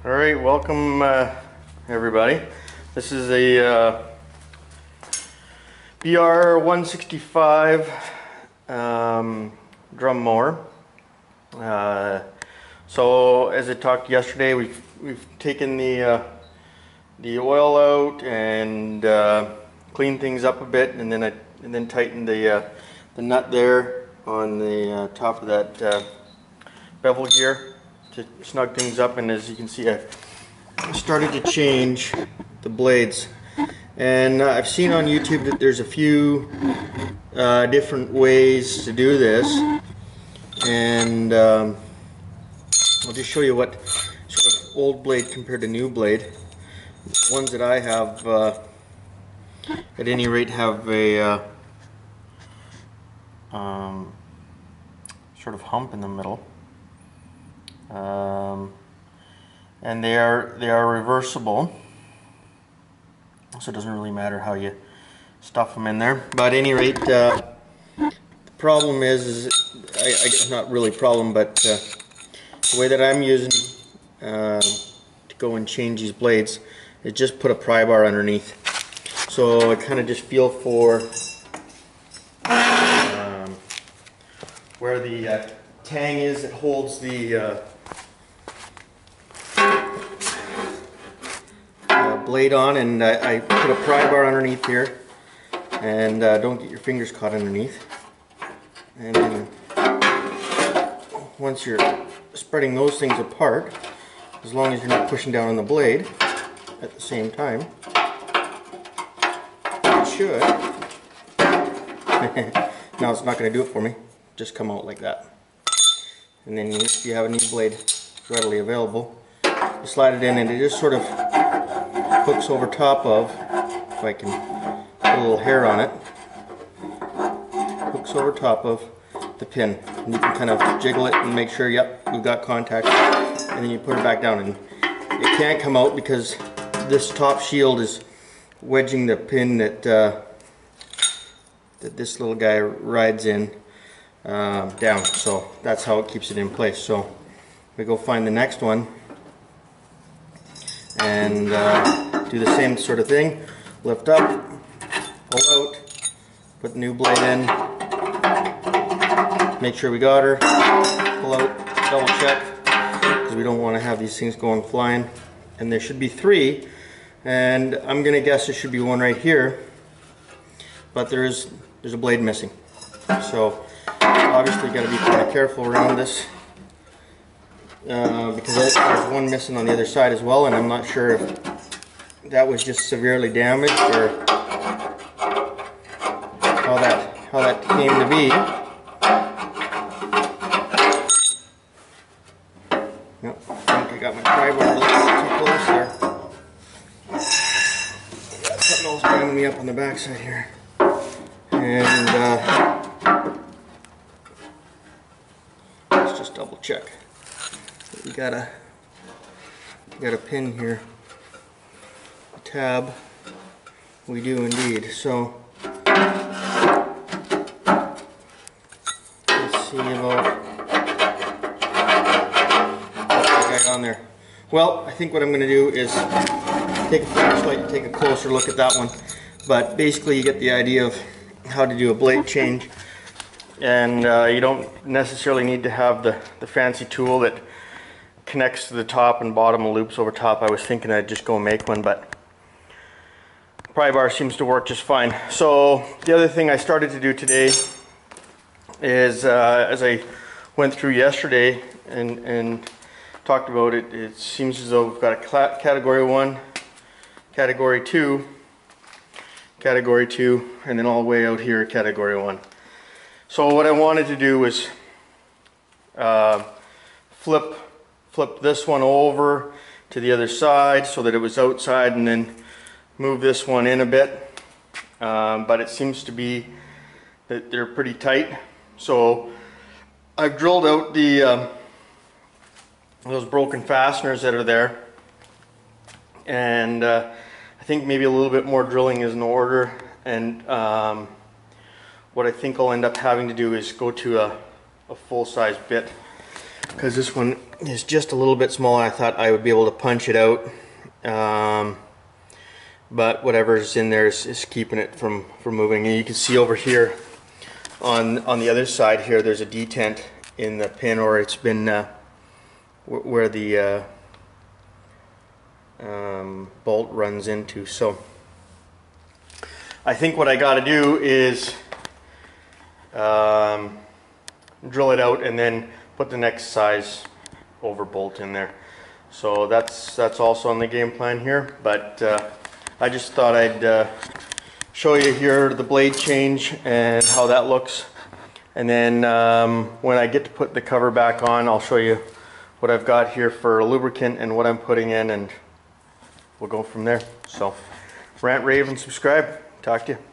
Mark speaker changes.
Speaker 1: All right, welcome everybody. This is a BR 165 drum mower. So as I talked yesterday, we've taken the oil out and cleaned things up a bit, and then tightened the nut there on the top of that bevel gear to snug things up. And as you can see, I've started to change the blades, and I've seen on YouTube that there's a few different ways to do this, and I'll just show you what sort of old blade compared to new blade. The ones that I have at any rate have a sort of hump in the middle. And they are reversible, so it doesn't really matter how you stuff them in there. But at any rate, the problem is not really problem, but the way that I'm using to go and change these blades is just put a pry bar underneath. So I kind of just feel for where the tang is that holds the blade on, and I put a pry bar underneath here, and don't get your fingers caught underneath. And then once you're spreading those things apart, as long as you're not pushing down on the blade at the same time, it should. Now it's not going to do it for me. Just come out like that. And then if you have a new blade readily available, you slide it in, and it just sort of hooks over top of, if I can put a little hair on it, hooks over top of the pin, and you can kind of jiggle it and make sure, yep, we've got contact, and then you put it back down, and it can't come out because this top shield is wedging the pin that that this little guy rides in down. So that's how it keeps it in place. So we go find the next one and do the same sort of thing. Lift up, pull out, put the new blade in, make sure we got her, pull out, double check, because we don't want to have these things going flying. And there should be three, and I'm going to guess there should be one right here, but there's a blade missing. So obviously you got to be kind of careful around this, because there's one missing on the other side as well, and I'm not sure if that was just severely damaged or how that came to be. Nope, I think I got my pry bar a little too close there. Got something else banging me up on the backside here, and let's just double check. We got a pin here, a tab. We do indeed. So let's see about what I got on there. Well, I think what I'm going to do is take a flashlight and take a closer look at that one. But basically, you get the idea of how to do a blade change, and you don't necessarily need to have the fancy tool that connects to the top and bottom of loops over top. I was thinking I'd just go make one, but pry bar seems to work just fine. So the other thing I started to do today is, as I went through yesterday and talked about it, it seems as though we've got a category 1, category 2, category 2, and then all the way out here category 1. So what I wanted to do was flip this one over to the other side so that it was outside, and then move this one in a bit, but it seems to be that they're pretty tight. So I've drilled out the those broken fasteners that are there, and I think maybe a little bit more drilling is in order. And what I think I'll end up having to do is go to a full-size bit. because this one is just a little bit smaller. I thought I would be able to punch it out, but whatever's in there is keeping it from moving. And you can see over here on the other side here, there's a detent in the pin, or it's been where the bolt runs into. So I think what I got to do is drill it out and then put the next size over bolt in there. So that's also on the game plan here, but I just thought I'd show you here the blade change and how that looks, and then when I get to put the cover back on, I'll show you what I've got here for lubricant and what I'm putting in, and we'll go from there. So rant, rave, and subscribe. Talk to you.